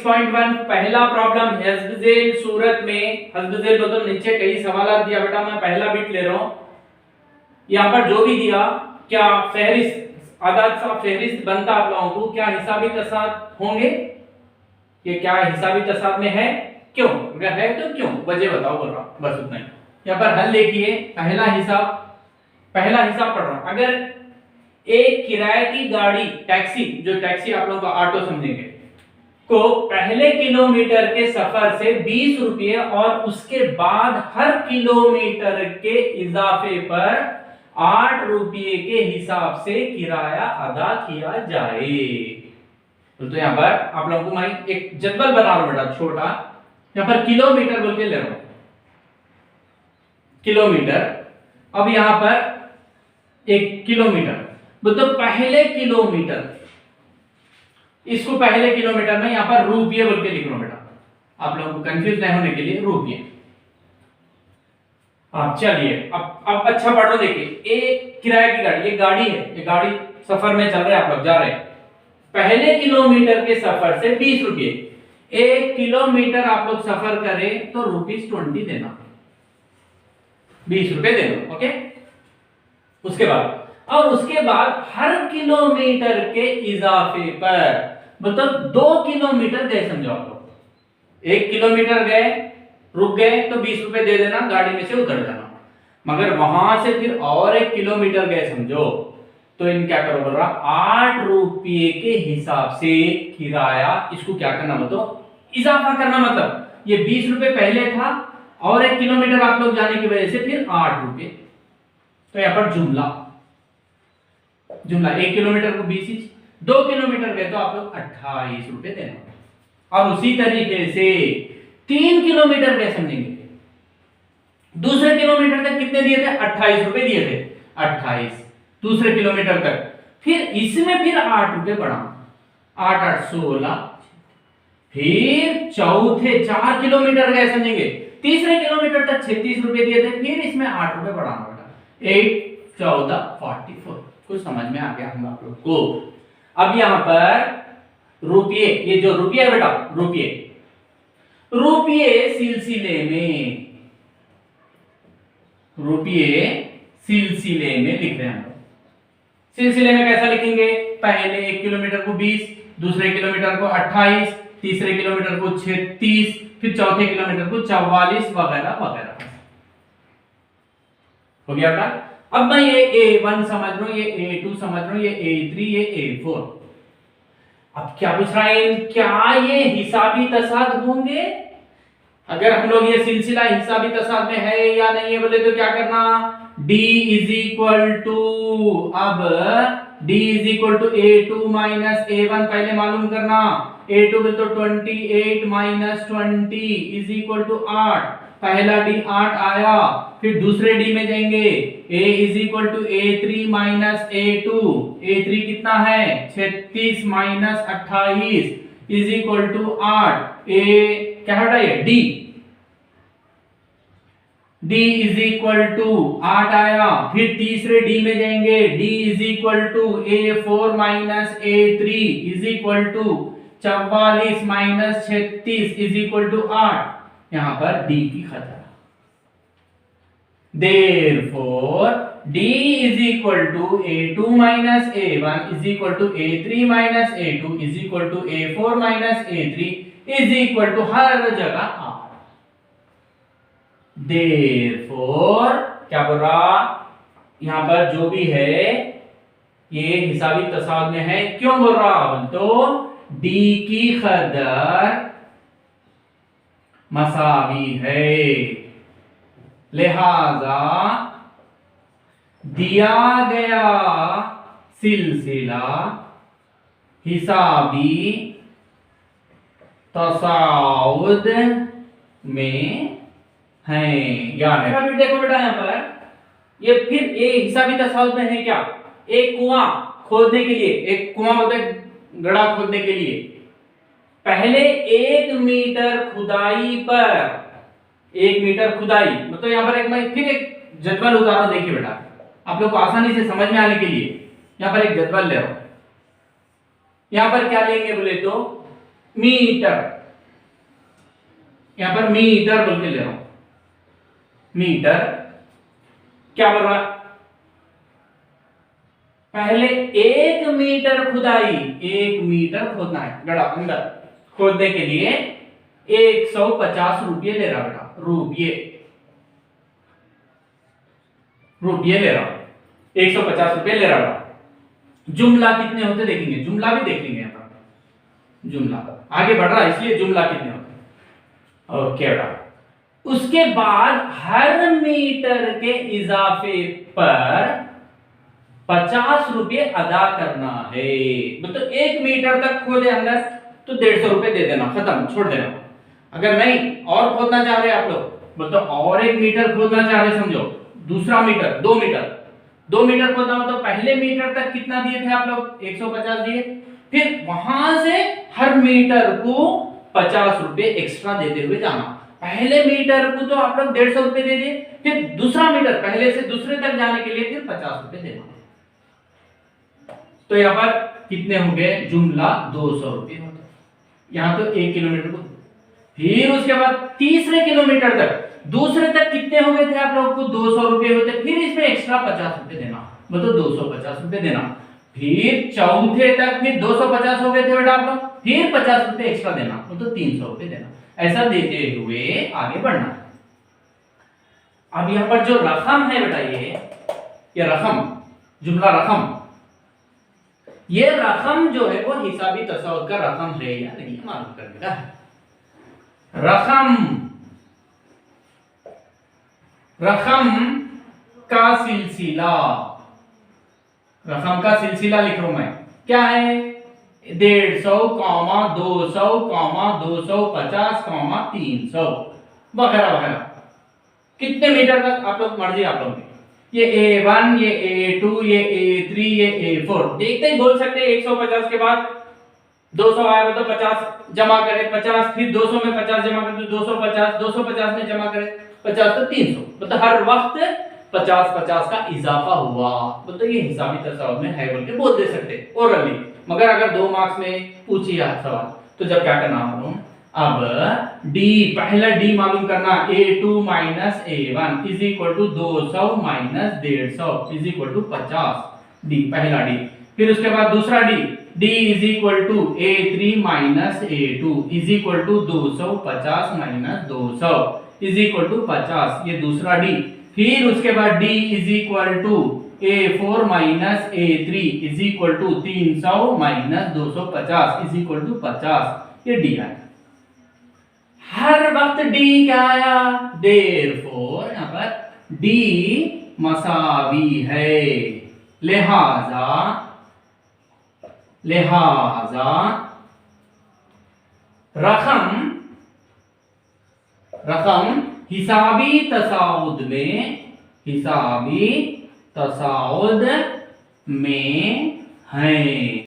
6.1 पहला प्रॉब्लम हसबजेल सूरत में, हसबजेल मतलब नीचे कई सवाल दिया बेटा, मैं पहला बिट ले रहा हूं। यहां पर जो भी दिया, क्या फहरिस्त आदाद सा फहरिस्त बनता आप लोगों को, क्या हिसाबी तसाद होंगे, ये क्या हिसाबी तसाद में है, क्यों, अगर है तो क्यों, वजह बताओ बोल रहा हूं, बस उतना ही। यहां पर हल देखिए, पहला हिसाब पढ़ रहा हूं। अगर एक किराए की गाड़ी टैक्सी, जो टैक्सी आप लोगों का ऑटो समझेंगे, को पहले किलोमीटर के सफर से 20 रुपये और उसके बाद हर किलोमीटर के इजाफे पर 8 रुपये के हिसाब से किराया अदा किया जाए। तो यहां पर आप लोगों को मैं एक जदवल बना रहा हूं बेटा छोटा, यहां पर किलोमीटर बोल के ले रहा हूं, किलोमीटर। अब यहां पर एक किलोमीटर मतलब पहले किलोमीटर, इसको पहले किलोमीटर में यहां पर रुपये बोल के लिख रहा हूं बेटा, आप लोगों को कंफ्यूज नहीं होने के लिए रुपये। आप चलिए अब अच्छा पढ़ लो। देखिए एक किराए की गाड़ी, ये गाड़ी है, ये गाड़ी सफर में चल रहे हैं, आप लोग जा रहे हैं, पहले किलोमीटर के सफर से 20 रुपये, 1 किलोमीटर आप लोग सफर करें तो ₹20 देना, 20 रुपए देना, ओके। उसके बाद हर किलोमीटर के इजाफे पर, मतलब 2 किलोमीटर गए समझो आप लोग, 1 किलोमीटर गए रुक गए तो 20 रुपए दे देना, गाड़ी में से उतर जाना। मगर वहां से फिर और 1 किलोमीटर गए समझो, तो इन क्या करो बोल रहा, 8 रुपये के हिसाब से किराया, इसको क्या करना मतलब इजाफा करना, मतलब ये 20 रुपए पहले था और 1 किलोमीटर आप लोग जाने की वजह से फिर 8 रुपये। तो यहां पर जुमला 1 किलोमीटर को 20 इंच, 2 किलोमीटर गए तो आप लोग 28 रुपए देना। अब उसी तरीके से 3 किलोमीटर गए समझेंगे, दूसरे किलोमीटर तक कितने दिए थे, 28 रुपए दिए थे, 28 दूसरे किलोमीटर तक, फिर इसमें फिर 8 रुपए बढ़ा, 8 8 16, फिर चौथे 4 किलोमीटर गए समझेंगे, तीसरे किलोमीटर तक 36 रुपए दिए थे, फिर इसमें 8 रुपए बढ़ाना बेटा, 8 14 44। कुछ समझ में आ गया हम आप लोग को। अब यहां पर रुपये, ये जो रुपये बेटा, रुपये सिलसिले में लिख रहे हैं हम। सिलसिले में कैसा लिखेंगे, पहले 1 किलोमीटर को 20, दूसरे किलोमीटर को 28, तीसरे किलोमीटर को 36, फिर चौथे किलोमीटर को 44 वगैरह वगैरह। हो गया बेटा। अब मैं ये A1 समझ रहा हूं, ये A2 समझ रहा हूं, ये A3, ये A4। अब क्या पूछ रहा है, क्या ये हिसाबी तसाद होंगे, अगर हम लोग ये सिलसिला हिसाबी तसाद में है या नहीं है बोले तो क्या करना, D इज इक्वल टू, अब D is equal to A2 minus A1 पहले मालूम करना, A2 बोले तो 28 माइनस 20 इज इक्वल टू 8, पहला D 8 आया, फिर दूसरे D में जाएंगे, A is equal to A3 minus A2, A3 कितना है 36 minus 28 is equal to 8, A क्या हटा है D इज इक्वल टू 8 आया, फिर तीसरे D में जाएंगे, D is equal to A4 minus A3 is equal to 44 minus 36 is equal to 8, यहां पर D की खतरा। Therefore D is equal to A2 minus A1 is equal to A3 minus A2 is equal to A4 minus A3 is equal to हर जगह R। Therefore क्या बोल रहा, यहां पर जो भी है ये हिसाबी तसाद में है, क्यों बोल रहा, तो D की कदर मसावी है, लिहाजा दिया गया सिलसिला हिसाबी तसाउद में है या नहीं। देखो बेटा यहां पर ये फिर ये हिसाबी तसाउद में है क्या, एक कुआं खोदने के लिए, एक कुआं मतलब गड्ढा खोदने के लिए पहले 1 मीटर खुदाई पर, 1 मीटर खुदाई मतलब यहां पर मैं फिर एक जदवल उदाहरण देखिए बेटा, आप लोग को आसानी से समझ में आने के लिए यहां पर एक जदवल ले रहा हूं। यहां पर क्या लेंगे बोले तो मीटर, यहां पर मीटर बोल के ले रहा हूं, मीटर क्या बोल रहा है, पहले 1 मीटर खुदाई, 1 मीटर खोदना है गड़ा अंदर, खोदने के लिए 150 रुपये ले रहा बेटा, रुपये ले रहा, 150 रुपये ले रहा। जुमला कितने होते देखेंगे, जुमला भी देख लेंगे, यहां पर जुमला आगे बढ़ रहा है इसलिए जुमला कितने होते। ओके बेटा, उसके बाद हर मीटर के इजाफे पर 50 रुपये अदा करना है, मतलब 1 मीटर तक खोदे अंदर तो 150 रुपये दे देना, खत्म, छोड़ देना। अगर नहीं और खोदना चाह रहे आप लोग, मतलब और 1 मीटर खोदना चाह रहे, समझो दूसरा मीटर 2 मीटर, 2 मीटर खोदना हो तो पहले मीटर तक कितना दिए थे आप लोग, 150 दिए, फिर वहां से हर मीटर को 50 रुपये एक्स्ट्रा देते हुए जाना। पहले मीटर को तो आप लोग 150 रुपये दे दिए, फिर दूसरा मीटर पहले से दूसरे तक जाने के लिए फिर 50 रुपये देना। तो यहां पर कितने हो गए, जुमला 200 रुपये होता है, यहां तो 1 किलोमीटर को, फिर उसके बाद तीसरे किलोमीटर तक, दूसरे तक कितने हो गए थे आप लोगों को, 200 रुपये होते, फिर इसमें एक्स्ट्रा 50 रुपये देना, मतलब 250 रुपये देना, फिर चौथे तक फिर 250 हो गए थे बेटा आप लोग, फिर 50 रुपये एक्स्ट्रा देना, मतलब 300 रुपये देना, ऐसा देते हुए आगे बढ़ना। अब यहां पर जो रकम है बेटा, ये रकम, जुमला रकम, ये रकम जो है वो हिसाबी तसाउद का रकम है या नहीं मालूम करने का है। रकम, रकम का सिलसिला, रकम का सिलसिला लिख रहा हूं मैं, क्या है, 150, 200, 250, 300 वगैरह वगैरह, कितने मीटर तक आप लोग मर्जी आप लोग, ये A1, ये A2, ये A3, ये A4, देखते ही बोल सकते हैं 150 के बाद 200 आया तो 50 जमा करें, 50 फिर 200 में 50 जमा करें तो 250, 250 में जमा करें 50 तो 300, मतलब हर वक्त 50-50 का इजाफा हुआ, मतलब ये हिसाबी तसाउद में है बोल के बोल दे सकते ओरली। मगर अगर 2 मार्क्स में पूछिए सवाल तो जब क्या करना मालूम, अब D, पहला D मालूम करना, A2 minus A1 is equal to 200 minus 150 is equal to 50, D पहला D, फिर उसके बाद दूसरा D is equal to A3 minus A2 is equal to 250 minus 200 is equal to 50, ये दूसरा D, फिर उसके बाद D is equal to A4 minus A3 is equal to 300 minus 250 is equal to 50, ये D आया। हर वक्त D क्या आया, देयरफॉर यहां पर D मसावी है, लिहाजा रकम हिसाबी तसाउद में है।